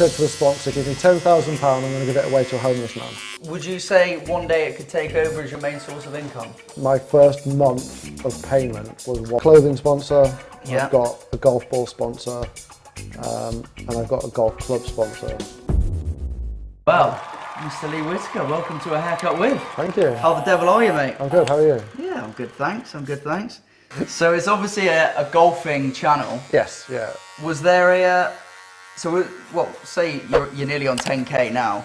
said to the sponsor, give me £10,000, I'm going to give it away to a homeless man. Would you say one day it could take over as your main source of income? My first month of payment was one clothing sponsor, Yeah. I've got a golf ball sponsor, and I've got a golf club sponsor. Well, Mr. Lee Whittaker, welcome to A Haircut With. Thank you. How the devil are you, mate? I'm good, how are you? Yeah, I'm good, thanks. So it's obviously a golfing channel. Yes, yeah. Was there say you're nearly on 10k now.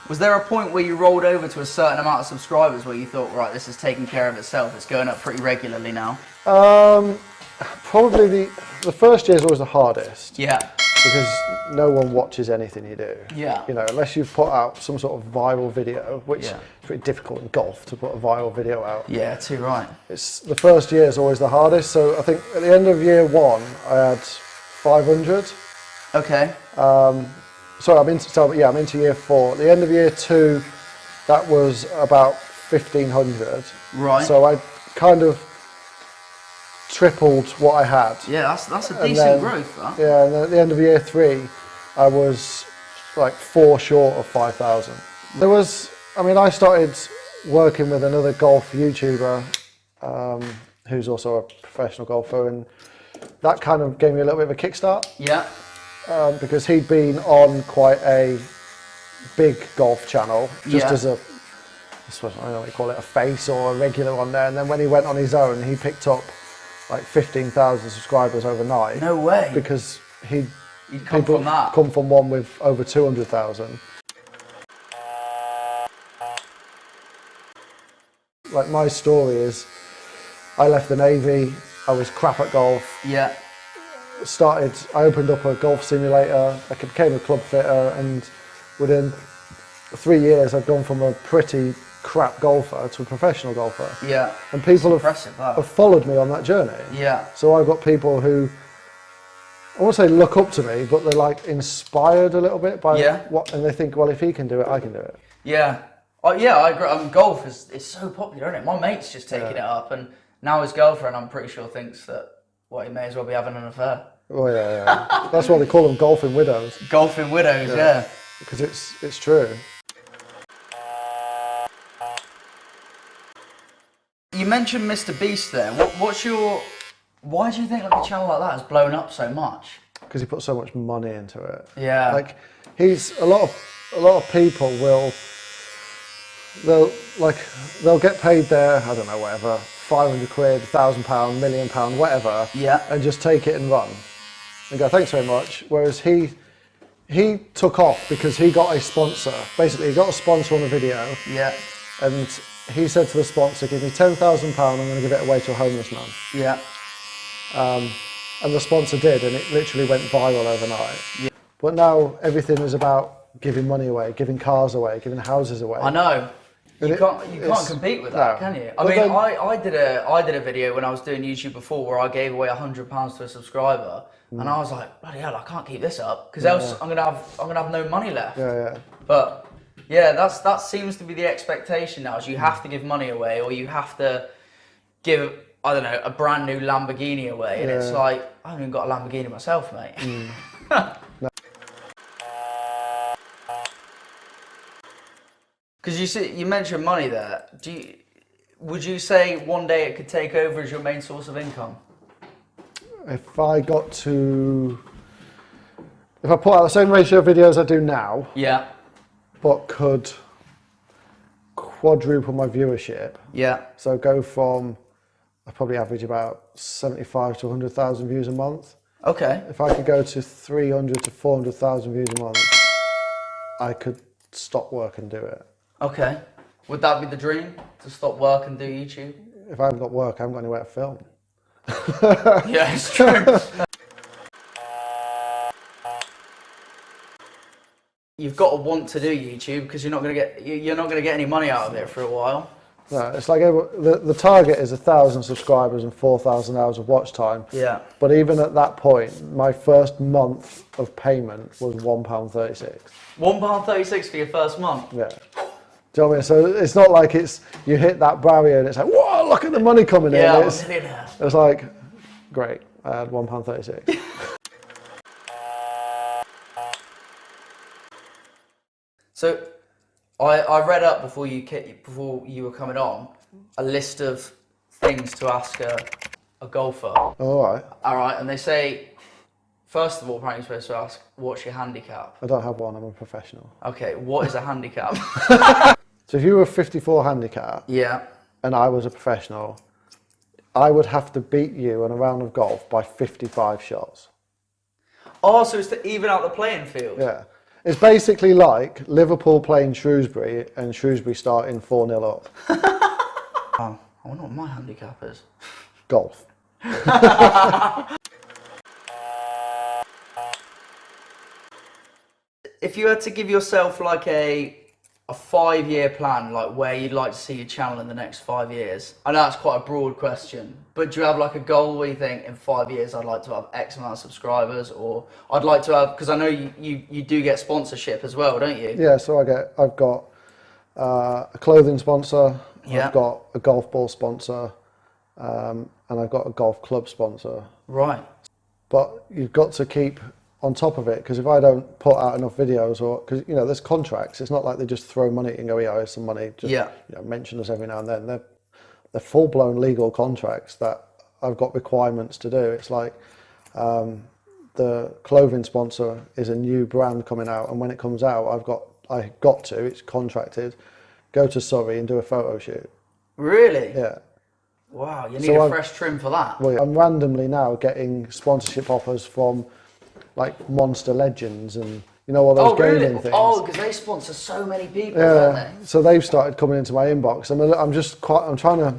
Was there a point where you rolled over to a certain amount of subscribers where you thought, right, this is taking care of itself, it's going up pretty regularly now? Probably the first year is always the hardest. Yeah. Because no one watches anything you do. Yeah. You know, unless you've put out some sort of viral video, which is pretty difficult in golf to put a viral video out. Yeah, too right. It's the first year is always the hardest. So I think at the end of year one, I had 500. Okay. Sorry, I'm into year four. At the end of year two, that was about 1,500. Right. So I kind of tripled what I had. Yeah, that's a decent growth, that. Yeah, and then at the end of year three, I was like 4 short of 5,000. I started working with another golf YouTuber who's also a professional golfer, and that kind of gave me a little bit of a kickstart. Yeah. Because he'd been on quite a big golf channel, just as a, I don't know what you call it, a face or a regular on there, and then when he went on his own, he picked up like 15,000 subscribers overnight. No way. Because he'd come from that. Come from one with over 200,000. Like my story is, I left the Navy, I was crap at golf. Yeah. I opened up a golf simulator, I became a club fitter, and within 3 years I've gone from a pretty crap golfer to a professional golfer. Yeah. And people have followed me on that journey. Yeah. So I've got people who, I won't say look up to me, but they're like inspired a little bit by what, and they think, well, if he can do it, I can do it. Yeah. Yeah, I agree. Golf is so popular, isn't it? My mate's just taking it up, and now his girlfriend, I'm pretty sure, thinks that, well, he may as well be having an affair. Oh yeah. That's why they call them golfing widows. Golfing widows, yeah. Because it's true. You mentioned Mr. Beast there. Why do you think like a channel like that has blown up so much? Because he put so much money into it. Yeah. Like a lot of people they'll get paid their, I don't know, whatever, 500 quid, £1,000, £1 million, whatever. Yeah. And just take it and run. And go, thanks very much. Whereas he took off because he got a sponsor. Basically, he got a sponsor on the video. Yeah. And he said to the sponsor, give me £10,000, I'm going to give it away to a homeless man. Yeah. And the sponsor did, and it literally went viral overnight. Yeah. But now everything is about giving money away, giving cars away, giving houses away. I know. You can't compete with that, can you? I did a video when I was doing YouTube before where I gave away £100 to a subscriber, and I was like, bloody hell, I can't keep this up because else I'm gonna have no money left. Yeah. But yeah, that seems to be the expectation now. Is you have to give money away, or you have to give, I don't know, a brand new Lamborghini away, and it's like, I haven't even got a Lamborghini myself, mate. Because you mentioned money there. Would you say one day it could take over as your main source of income? If I put out the same ratio of videos I do now, but could quadruple my viewership. Yeah. So go from, I probably average about 75 to 100,000 views a month. Okay. If I could go to 300 to 400,000 views a month, I could stop work and do it. Okay. Would that be the dream, to stop work and do YouTube? If I haven't got work, I haven't got anywhere to film. Yeah, it's true. You've got to want to do YouTube because you're not going to get any money out of it for a while. No, it's like the target is 1,000 subscribers and 4,000 hours of watch time. Yeah. But even at that point, my first month of payment was £1.36. £1.36 for your first month? Yeah. Do you know what I mean? So it's not like you hit that barrier and it's like, whoa, look at the money coming in. Yeah, it's like, great, I had £1.36. So I read up before you were coming on a list of things to ask a golfer. All right. All right, and they say, first of all, apparently you're supposed to ask, what's your handicap? I don't have one. I'm a professional. Okay, what is a handicap? So if you were a 54 handicap, Yeah. and I was a professional, I would have to beat you in a round of golf by 55 shots. Oh, so it's to even out the playing field. Yeah. It's basically like Liverpool playing Shrewsbury and Shrewsbury starting 4-0 up. Oh, I wonder what my handicap is. Golf. If you had to give yourself like a 5-year plan, like where you'd like to see your channel in the next 5 years, I know that's quite a broad question, but do you have like a goal where you think in 5 years I'd like to have X amount of subscribers, or I'd like to have, because I know you do get sponsorship as well, don't you? Yeah, so I've got a clothing sponsor, Yeah. I've got a golf ball sponsor, and I've got a golf club sponsor. Right. But you've got to keep on top of it, because if I don't put out enough videos, or because there's contracts, it's not like they just throw money and go, yeah, here's some money, just mention us every now and then. They're full-blown legal contracts that I've got requirements to do. It's like the clothing sponsor is a new brand coming out, and when it comes out, it's contracted, go to Surrey and do a photo shoot. Really? Yeah. Wow, you need a fresh trim for that. Well, I'm randomly now getting sponsorship offers from like Monster Legends and all those gaming things. Oh, because they sponsor so many people, don't they? So they've started coming into my inbox. I'm trying to,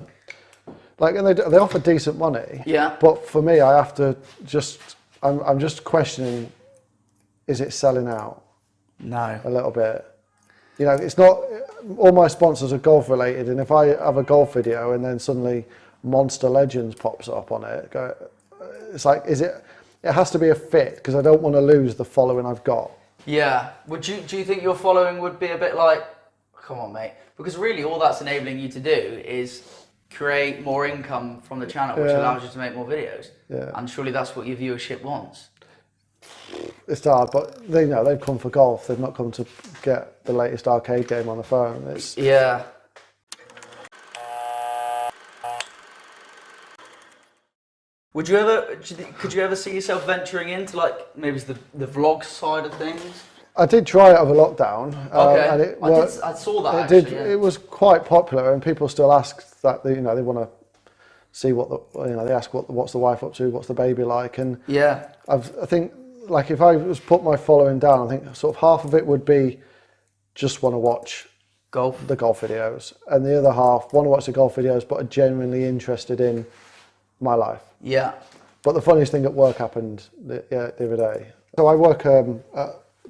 like, and they offer decent money. Yeah. But for me, I have to I'm just questioning, is it selling out? No. A little bit. It's not, all my sponsors are golf related, and if I have a golf video and then suddenly Monster Legends pops up on it, it's like, it has to be a fit, because I don't want to lose the following I've got. Yeah. Do you think your following would be a bit like, come on, mate? Because really all that's enabling you to do is create more income from the channel, which allows you to make more videos. Yeah. And surely that's what your viewership wants. It's hard, but they've come for golf. They've not come to get the latest arcade game on the phone. Yeah. Could you ever see yourself venturing into like maybe the vlog side of things? I did try it over lockdown. Okay. And it I saw that. It was quite popular, and people still ask that they want to see they ask what's the wife up to, what's the baby like, and yeah. I think like if I was put my following down, I think sort of half of it would be just want to watch the golf videos, and the other half want to watch the golf videos but are genuinely interested in my life. Yeah. But the funniest thing at work happened the other day. So I work at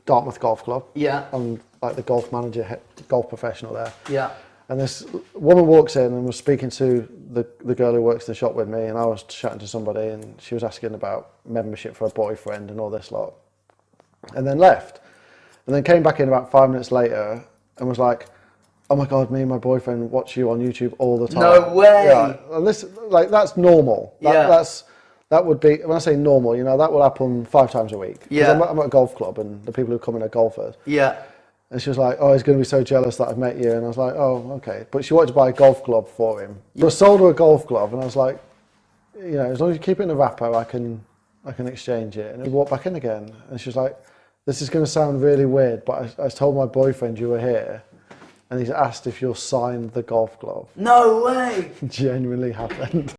Dartmouth Golf Club. Yeah. I'm like the golf manager, golf professional there. Yeah. And this woman walks in and was speaking to the girl who works the shop with me, and I was chatting to somebody, and she was asking about membership for a boyfriend and all this lot. And then left. And then came back in about 5 minutes later and was like, oh my God, me and my boyfriend watch you on YouTube all the time. No way. Yeah, and that's normal. That would be, when I say normal, that will happen 5 times a week. Yeah. I'm at a golf club, and the people who come in are golfers. Yeah. And she was like, oh, he's going to be so jealous that I've met you. And I was like, oh, okay. But she wanted to buy a golf club for him. So I sold her a golf club, and I was like, as long as you keep it in a wrapper, I can exchange it. And we walked back in again, and she was like, this is going to sound really weird, but I told my boyfriend you were here, and he's asked if you'll sign the golf glove. No way! Genuinely happened.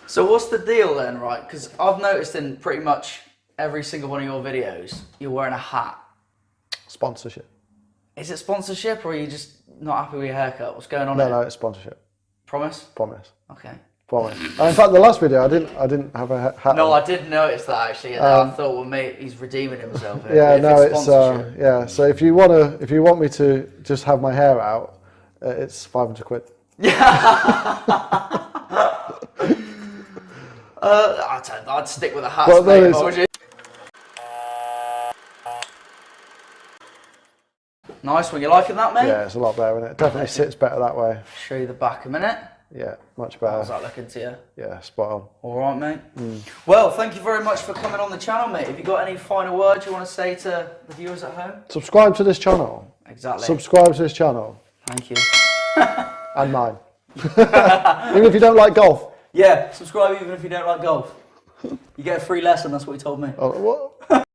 So what's the deal then, right? Because I've noticed in pretty much every single one of your videos, you're wearing a hat. Sponsorship. Is it sponsorship, or are you just not happy with your haircut? What's going on here? No, it's sponsorship. Promise? Promise. Okay. Promise. In fact, the last video, I didn't have a hat. No, I did notice that actually. And I thought, well, mate, he's redeeming himself here. Yeah, no, it's yeah. So if you want me to just have my hair out, it's 500 quid. Yeah. I'd stick with a hat, well, mate, if I was you. Nice one. You liking that, mate? Yeah, it's a lot better, isn't it? Definitely sits better that way. Show you the back a minute. Yeah, much better. How's that looking to you? Yeah, spot on. All right, mate. Well, thank you very much for coming on the channel, mate. Have you got any final words you want to say to the viewers at home? Subscribe to this channel. Exactly. Subscribe to this channel. Thank you. And mine. Even if you don't like golf. Yeah, subscribe even if you don't like golf. You get a free lesson, that's what he told me. Oh, what?